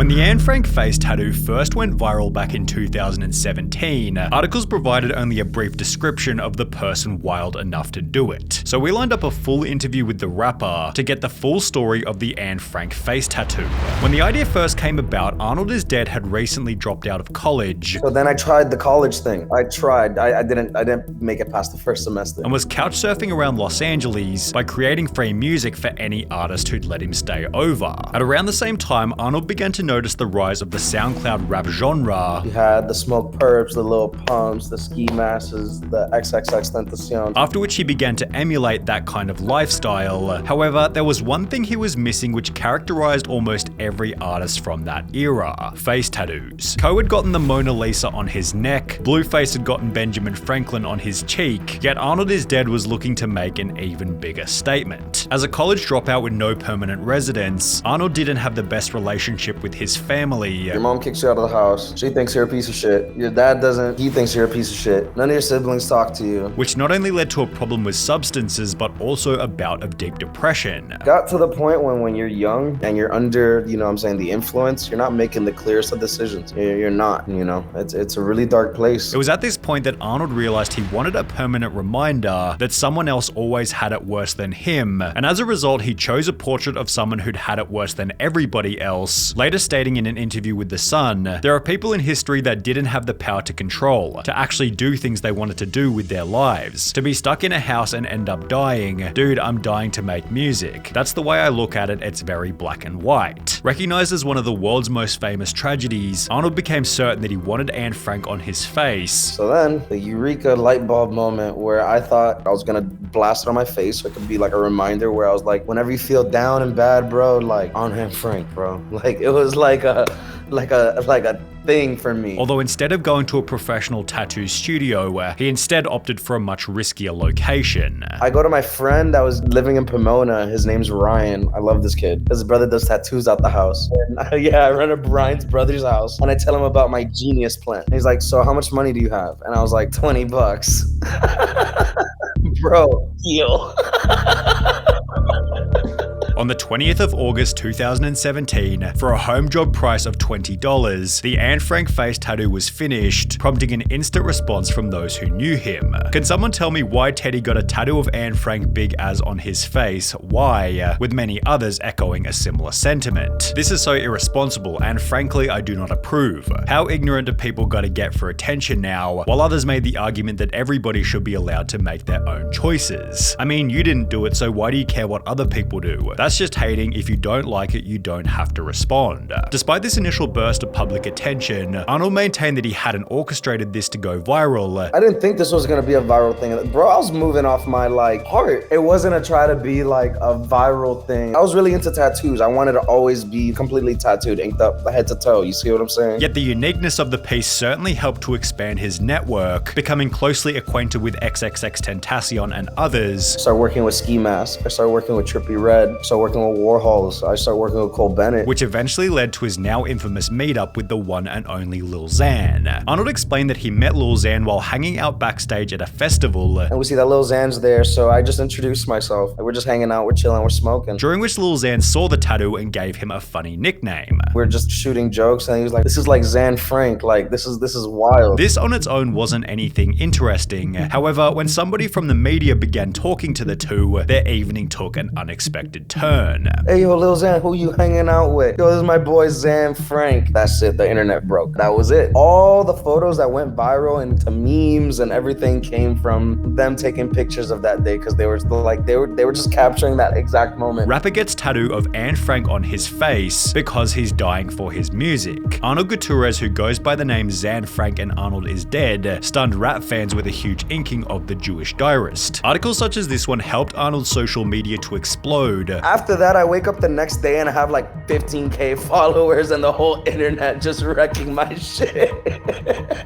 When the Anne Frank face tattoo first went viral back in 2017, articles provided only a brief description of the person wild enough to do it. So we lined up a full interview with the rapper to get the full story of the Anne Frank face tattoo. When the idea first came about, ArnoldIsDead had recently dropped out of college. So then I tried the college thing. I didn't make it past the first semester. And was couch surfing around Los Angeles by creating free music for any artist who'd let him stay over. At around the same time, Arnold began to notice the rise of the SoundCloud rap genre. You had the Smoke Perps, the Lil Pumps, the Ski Masses, the XXXTentacion. After which he began to emulate that kind of lifestyle. However, there was one thing he was missing which characterized almost every artist from that era: face tattoos. Coe had gotten the Mona Lisa on his neck, Blueface had gotten Benjamin Franklin on his cheek, yet ArnoldIsDead was looking to make an even bigger statement. As a college dropout with no permanent residence, Arnold didn't have the best relationship with his family. Your mom kicks you out of the house. She thinks you're a piece of shit. Your dad doesn't. He thinks you're a piece of shit. None of your siblings talk to you. Which not only led to a problem with substances, but also a bout of deep depression. Got to the point when you're young and you're under, the influence, you're not making the clearest of decisions. You're not, It's a really dark place. It was at this point that Arnold realized he wanted a permanent reminder that someone else always had it worse than him, and as a result he chose a portrait of someone who'd had it worse than everybody else, later stating in an interview with The Sun, "There are people in history that didn't have the power to control, to actually do things they wanted to do with their lives. To be stuck in a house and end up dying. Dude, I'm dying to make music. That's the way I look at it, it's very black and white." Recognized as one of the world's most famous tragedies, Arnold became certain that he wanted Anne Frank on his face. So then, the eureka light bulb moment where I thought I was gonna blast it on my face so it could be like a reminder where I was like, whenever you feel down and bad, bro, like, on Anne Frank, bro. Like, it was like a thing for me. Although instead of going to a professional tattoo studio, he instead opted for a much riskier location. I go to my friend that was living in Pomona. His name's Ryan. I love this kid. His brother does tattoos out the house. And I run up Ryan's brother's house and I tell him about my genius plan. And he's like, "So how much money do you have?" And I was like, $20. Bro, deal. On the 20th of August 2017, for a home job price of $20, the Anne Frank face tattoo was finished, prompting an instant response from those who knew him. Can someone tell me why Teddy got a tattoo of Anne Frank big as on his face? Why? With many others echoing a similar sentiment. This is so irresponsible and frankly I do not approve. How ignorant do people gotta get for attention now, while others made the argument that everybody should be allowed to make their own choices. I mean, you didn't do it, so why do you care what other people do? That's just hating. If you don't like it, you don't have to respond. Despite this initial burst of public attention, Arnold maintained that he hadn't orchestrated this to go viral. I didn't think this was gonna be a viral thing. Bro, I was moving off my heart. It wasn't a try to be like a viral thing. I was really into tattoos. I wanted to always be completely tattooed, inked up head to toe. You see what I'm saying? Yet the uniqueness of the piece certainly helped to expand his network, becoming closely acquainted with XXXTentacion and others. I started working with Ski Mask. I started working with Trippie Redd. I started working with Warhols. I started working with Cole Bennett. Which eventually led to his now infamous meetup with the one and only Lil Xan. Arnold explained that he met Lil Xan while hanging out backstage at a festival. And we see that Lil Xan's there, so I just introduced myself. We're just hanging out, we're chilling, we're smoking. During which Lil Xan saw the tattoo and gave him a funny nickname. We're just shooting jokes and he was like, "This is like Xan Frank, like this is wild." This on its own wasn't anything interesting. However, when somebody from the media began talking to the two, their evening took an unexpected turn. "Hey yo, Lil Xan, who you hanging out with?" "Yo, this is my boy Xan Frank." That's it, the internet broke. That was it. All the photos that went viral into memes and everything came from them taking pictures of that day because they were just capturing that exact moment. Rapper gets tattoo of Anne Frank on his face because he's dying for his music. Arnold Gutierrez, who goes by the name Xan Frank and ArnoldIsDead, stunned rap fans with a huge inking of the Jewish diarist. Articles such as this one helped Arnold's social media to explode. After that, I wake up the next day and I have like 15K followers and the whole internet just wrecking my shit.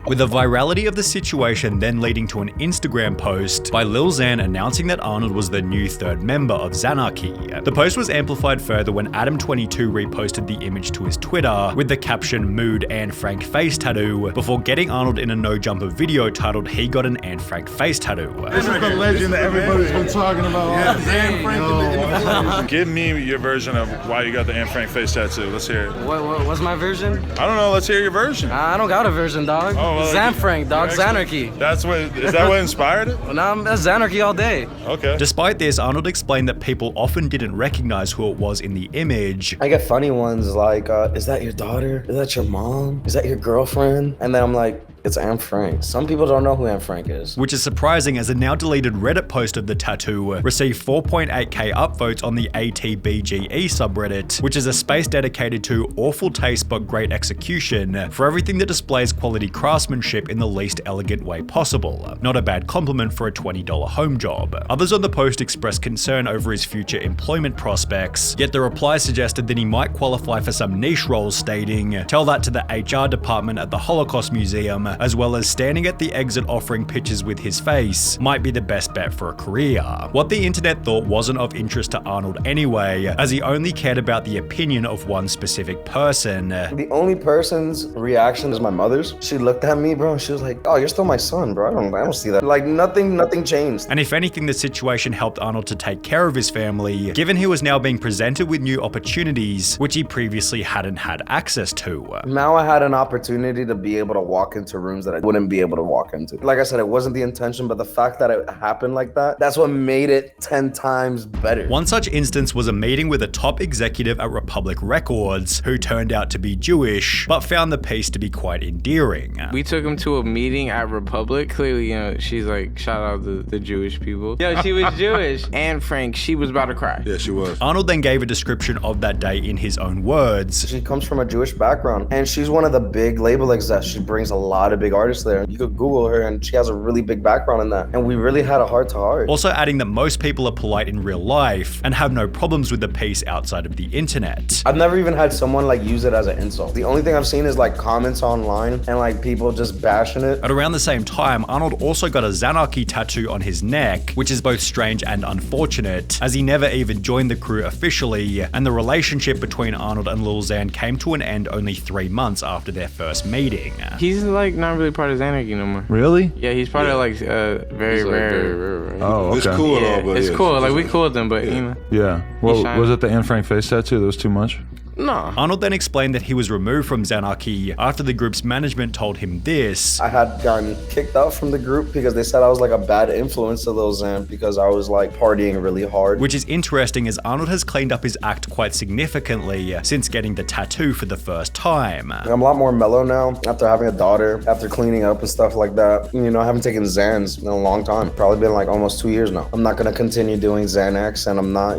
With the virality of the situation then leading to an Instagram post by Lil Xan announcing that Arnold was the new third member of Xanarchy. The post was amplified further when Adam22 reposted the image to his Twitter with the caption "Mood Anne Frank face tattoo" before getting Arnold in a no jumper video titled "He got an Anne Frank face tattoo." This is the legend that everybody's been talking about. Yeah, Anne Frank in the Give me your version of why you got the Anne Frank face tattoo. Let's hear it. What's my version? I don't know. Let's hear your version. I don't got a version, dog. Oh, well, Zan Frank, dog. Zanarchy. Is that what inspired it? Nah, that's Zanarchy all day. Okay. Despite this, Arnold explained that people often didn't recognize who it was in the image. I get funny ones like, is that your daughter? Is that your mom? Is that your girlfriend? And then I'm like, it's Anne Frank. Some people don't know who Anne Frank is. Which is surprising, as a now deleted Reddit post of the tattoo received 4.8k upvotes on the ATBGE subreddit, which is a space dedicated to awful taste but great execution for everything that displays quality craftsmanship in the least elegant way possible. Not a bad compliment for a $20 home job. Others on the post expressed concern over his future employment prospects, yet the reply suggested that he might qualify for some niche roles, stating, "Tell that to the HR department at the Holocaust Museum, as well as standing at the exit offering pictures with his face might be the best bet for a career." What the internet thought wasn't of interest to Arnold anyway, as he only cared about the opinion of one specific person. The only person's reaction is my mother's. She looked at me, bro, and she was like, "Oh, you're still my son, bro. I don't see that." Like nothing changed. And if anything, the situation helped Arnold to take care of his family, given he was now being presented with new opportunities, which he previously hadn't had access to. Now I had an opportunity to be able to walk into rooms that I wouldn't be able to walk into. Like I said, it wasn't the intention, but the fact that it happened like that, that's what made it 10 times better. One such instance was a meeting with a top executive at Republic Records, who turned out to be Jewish, but found the piece to be quite endearing. We took him to a meeting at Republic. Clearly, she's like, shout out the Jewish people. Yo, she was Jewish. Anne Frank, she was about to cry. Yeah, she was. Arnold then gave a description of that day in his own words. She comes from a Jewish background, and she's one of the big label execs. She brings a lot of big artists there. You could Google her, and she has a really big background in that. And we really had a heart-to-heart. Also adding that most people are polite in real life and have no problems with the piece outside of the internet. I've never even had someone like use it as an insult. The only thing I've seen is like comments online and like people just bashing it. At around the same time, Arnold also got a Zanarchy tattoo on his neck, which is both strange and unfortunate, as he never even joined the crew officially, and the relationship between Arnold and Lil Xan came to an end only 3 months after their first meeting. He's like not really part of Zanarchy no more. Really? Yeah, he's part of like very rare. Oh, okay. It's cool, Yeah, but it's cool. Like we cool with them, but Yeah. Well, shiny. was it the Anne Frank face tattoo that was too much? no. Arnold then explained that he was removed from Zanarchy after the group's management told him this. I had gotten kicked out from the group because they said I was like a bad influence to Lil Xan because I was like partying really hard. Which is interesting, as Arnold has cleaned up his act quite significantly since getting the tattoo for the first time. I'm a lot more mellow now after having a daughter, after cleaning up and stuff like that. I haven't taken Xans in a long time. Probably been like almost 2 years now. I'm not gonna continue doing Xanax, and I'm not,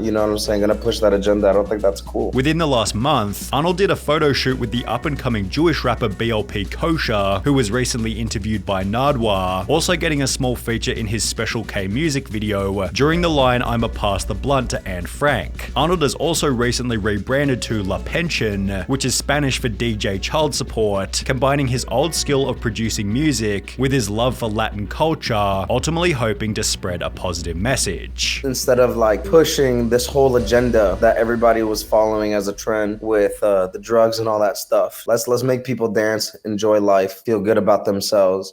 gonna push that agenda. I don't think that's cool. Within the last month, Arnold did a photo shoot with the up-and-coming Jewish rapper BLP Kosher, who was recently interviewed by Nardwar, also getting a small feature in his Special K music video during the line "I'm a pass the blunt" to Anne Frank. Arnold has also recently rebranded to La Pension, which is Spanish for DJ child support, combining his old skill of producing music with his love for Latin culture, ultimately hoping to spread a positive message. Instead of like pushing this whole agenda that everybody was following as a trend with the drugs and all that stuff, let's make people dance, enjoy life, feel good about themselves,